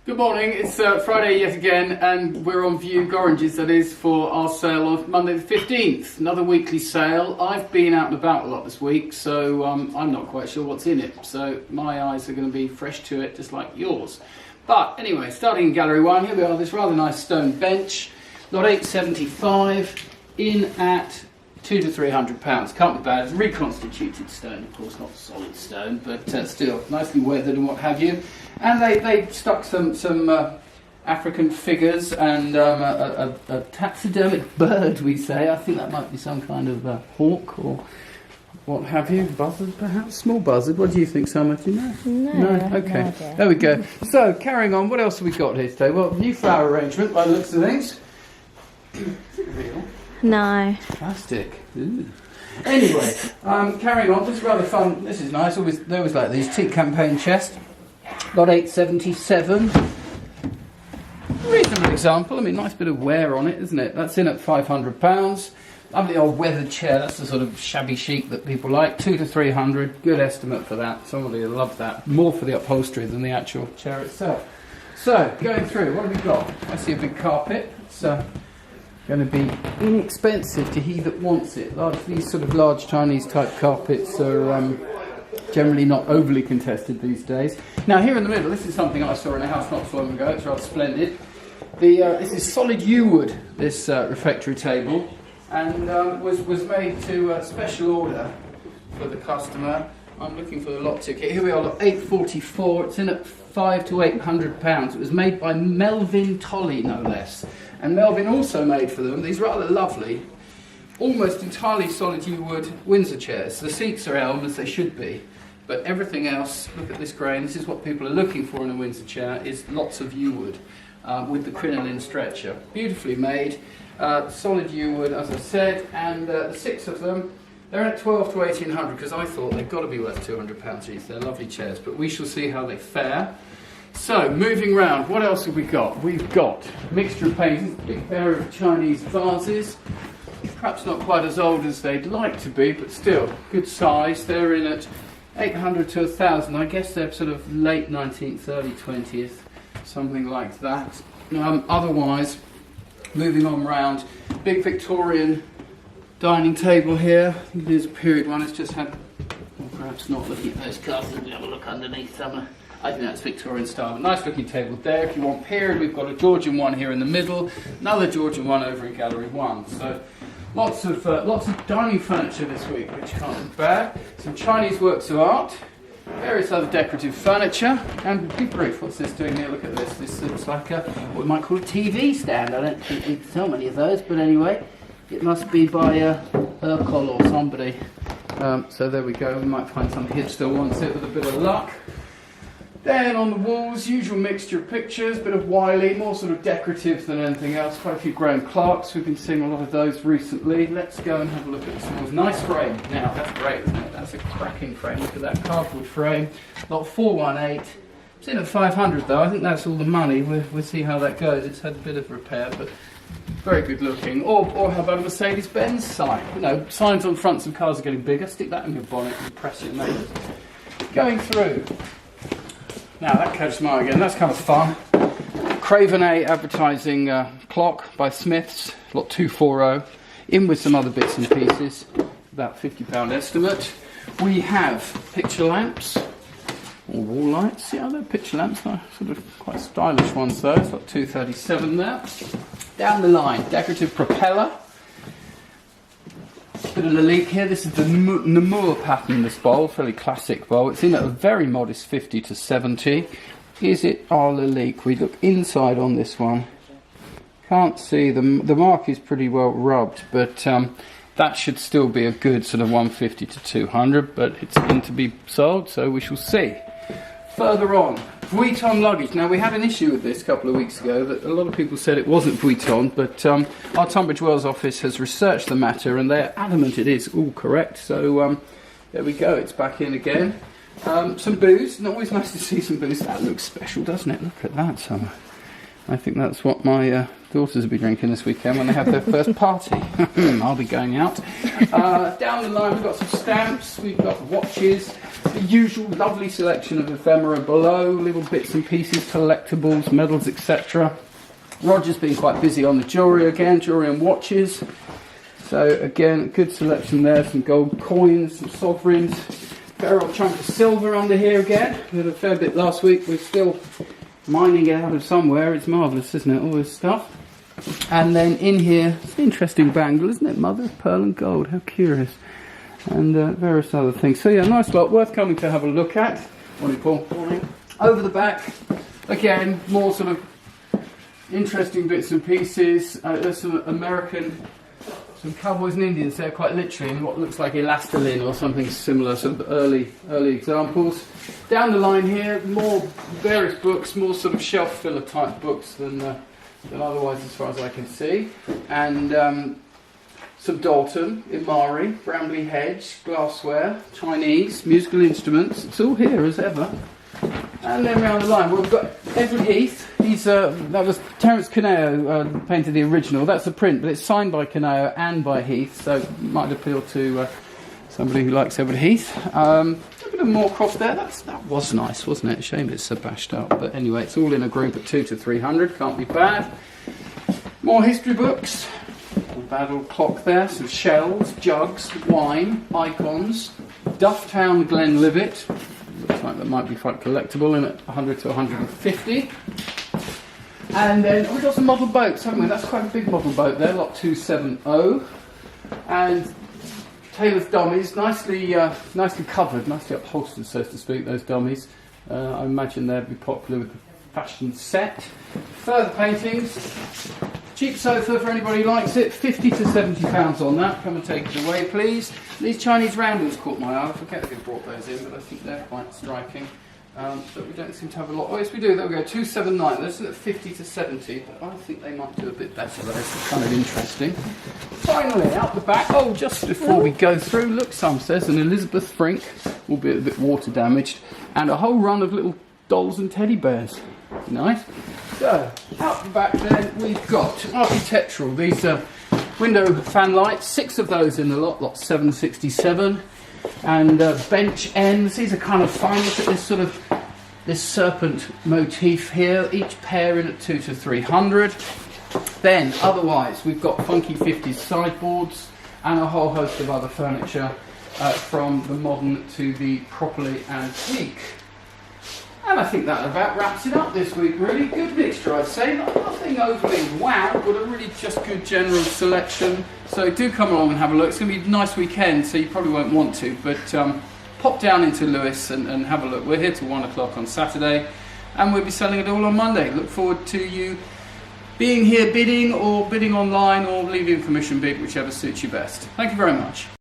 Good morning, it's Friday yet again, and we're on view, Gorringes that is, for our sale of Monday the 15th. Another weekly sale. I've been out and about a lot this week, so I'm not quite sure what's in it. So my eyes are going to be fresh to it, just like yours. But anyway, starting in Gallery 1, here we are, this rather nice stone bench. Lot 875, in at £200 to £300. Can't be bad. It's reconstituted stone, of course, not solid stone, but still nicely weathered and what have you. And they stuck some African figures and a taxidermic bird, we say. I think that might be some kind of hawk or what have you. Buzzard, perhaps? Small buzzard. What do you think, Summer? Do you know? No? Okay. No, there we go. So, carrying on, what else have we got here today? Well, new flower arrangement by the looks of things. Is it real? No. Plastic. Ooh. Anyway, carrying on, this is rather fun. This is nice. They always like these. Teak campaign chest. Lot 877. Reasonable example. I mean, nice bit of wear on it, isn't it? That's in at £500. Lovely old weathered chair. That's the sort of shabby chic that people like. 200 to 300. Good estimate for that. Somebody will love that. More for the upholstery than the actual chair itself. So, going through, what have we got? I see a big carpet. It's going to be inexpensive to he that wants it. These sort of large Chinese type carpets are generally not overly contested these days. Now here in the middle, this is something I saw in a house not so long ago. It's rather splendid. This is solid yew wood, this refectory table, and was made to special order for the customer. I'm looking for the lot ticket. Here we are, lot 844. It's in at £500 to £800. It was made by Melvin Tolley, no less. And Melvin also made for them these rather lovely, almost entirely solid yew wood Windsor chairs. The seats are elm, as they should be, but everything else, look at this grain, this is what people are looking for in a Windsor chair, is lots of yew wood with the crinoline stretcher. Beautifully made, solid yew wood, as I said, and the 6 of them, they're at £1,200 to £1,800, because I thought they've got to be worth £200 each. They're lovely chairs, but we shall see how they fare. So, moving round, what else have we got? We've got a mixture of paintings, a big pair of Chinese vases, perhaps not quite as old as they'd like to be, but still, good size. They're in at £800 to £1,000. I guess they're sort of late 19th, early 20th, something like that. Otherwise, moving on round, big Victorian dining table here. It is a period one. It's just had, well, perhaps not looking at those castles. Have a look underneath some. I think that's Victorian style. Nice looking table there. If you want period, we've got a Georgian one here in the middle, another Georgian one over in Gallery 1. So lots of dining furniture this week, which can't be bad. Some Chinese works of art, various other decorative furniture, and big roof. What's this doing here? Look at this. This looks like what we might call a TV stand. I don't think we sell many of those, but anyway, it must be by Urkel or somebody. So there we go. We might find some hipster wants it with a bit of luck. Then on the walls, usual mixture of pictures, bit of Wiley, more sort of decorative than anything else. Quite a few Graham Clarks, we've been seeing a lot of those recently. Let's go and have a look at this one. Nice frame. Now, that's great, isn't it? That's a cracking frame. Look at that cardboard frame. Lot 418. It's in at 500 though. I think that's all the money. We'll see how that goes. It's had a bit of repair, but very good looking. Or how about a Mercedes-Benz sign? You know, signs on fronts of cars are getting bigger. Stick that in your bonnet and press your neighbours. Going through. Now that catches my eye again, that's kind of fun. Craven A advertising clock by Smiths, lot 240, in with some other bits and pieces, about £50 estimate. We have picture lamps, or wall lights, yeah, they're picture lamps, they're sort of quite stylish ones though, it's got 237 there. Down the line, decorative propeller. Bit of Lalique here. This is the Namur pattern, this bowl, fairly classic bowl. It's in at a very modest 50 to 70. Is it our Lalique? We look inside on this one. Can't see, the mark is pretty well rubbed, but that should still be a good sort of 150 to 200, but it's in to be sold, so we shall see. Further on, Vuitton luggage. Now we had an issue with this a couple of weeks ago that a lot of people said it wasn't Vuitton, but our Tunbridge Wells office has researched the matter and they're adamant it is all correct. So there we go, it's back in again. Some booze, and always nice to see some booze. That looks special, doesn't it? Look at that, Summer. I think that's what my daughters will be drinking this weekend when they have their first party. I'll be going out. Down the line we've got some stamps, we've got watches. The usual lovely selection of ephemera below, little bits and pieces, collectibles, medals, etc. Roger's been quite busy on the jewellery again, jewellery and watches. So again, good selection there, some gold coins, some sovereigns, fair old chunk of silver under here again. We had a fair bit last week, we're still mining it out of somewhere. It's marvellous, isn't it, all this stuff. And then in here, it's an interesting bangle, isn't it? Mother of pearl and gold, how curious. And various other things. So yeah, nice lot, worth coming to have a look at. Morning, Paul. Morning. Over the back, again, more sort of interesting bits and pieces. There's some American, some cowboys and Indians there, quite literally, in what looks like elastoline or something similar, sort of early examples. Down the line here, more various books, more sort of shelf filler type books than otherwise, as far as I can see. And some Dalton, Imari, Bramley Hedge, glassware, Chinese, musical instruments. It's all here as ever. And then round the line, we've got Edward Heath. That was Terence Caneo painted the original. That's a print, but it's signed by Caneo and by Heath, so it might appeal to somebody who likes Edward Heath. A bit of Moorcroft there. That was nice, wasn't it? Shame it's so bashed up. But anyway, it's all in a group at 2 to 300. Can't be bad. More history books. A bad little clock there. Some shells, jugs, wine, icons. Dufftown Glenlivet. Looks like that might be quite collectible in at 100 to 150. And then we've got some model boats, haven't we? That's quite a big model boat there, lot 270. And Taylor's dummies, nicely covered, nicely upholstered, so to speak, those dummies. I imagine they'd be popular with the fashion set. Further paintings. Cheap sofa for anybody who likes it, 50 to 70 pounds on that. Come and take it away, please. These Chinese roundels caught my eye. I forget who brought those in, but I think they're quite striking. But we don't seem to have a lot. Oh, yes, we do. There we go. 279. Those are at 50 to 70, but I think they might do a bit better. Those are kind of interesting. Finally, out the back. Oh, just before we go through, look, some says an Elizabeth Frink, albeit a bit water damaged, and a whole run of little dolls and teddy bears. Nice. So, out the back then, we've got architectural. These are window fan lights, 6 of those in the lot 767. And bench ends. These are kind of fine. Look at this sort of serpent motif here. Each pair in at 2 to 300. Then, otherwise, we've got funky 50s sideboards and a whole host of other furniture from the modern to the properly antique. And I think that about wraps it up this week, really. Good mixture, I'd say. Nothing overly wow, but a really just good general selection. So do come along and have a look. It's going to be a nice weekend, so you probably won't want to. But pop down into Lewes and have a look. We're here till 1 o'clock on Saturday, and we'll be selling it all on Monday. Look forward to you being here bidding, or bidding online, or leaving a commission bid, whichever suits you best. Thank you very much.